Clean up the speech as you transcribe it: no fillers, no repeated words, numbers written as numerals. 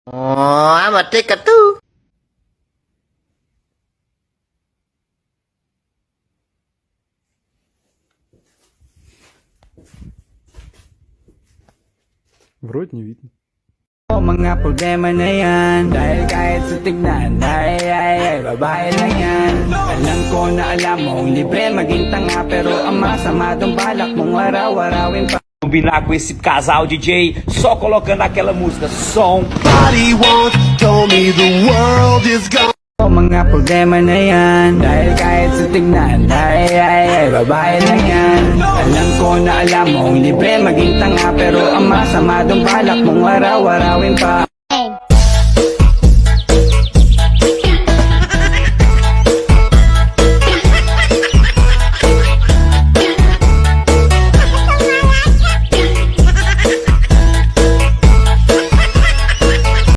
Oh, I'm a ticker too. Вроде не видно. O mga problema na yan, dahil kahit sa tignan, ay, babae lang yan. Alam ko na alam mong libre maging tanga, pero ang masama dong balak mong araw-arawin pa. Combinar com esse casal DJ, só colocando aquela música, som. Body once told me the world is gone. O mga problema na yan, dahil kahit sa tignan, ay, babae lang yan. Alam ko na alam mong libre maging tanga, pero ang masama dong balak mong araw-arawin pa.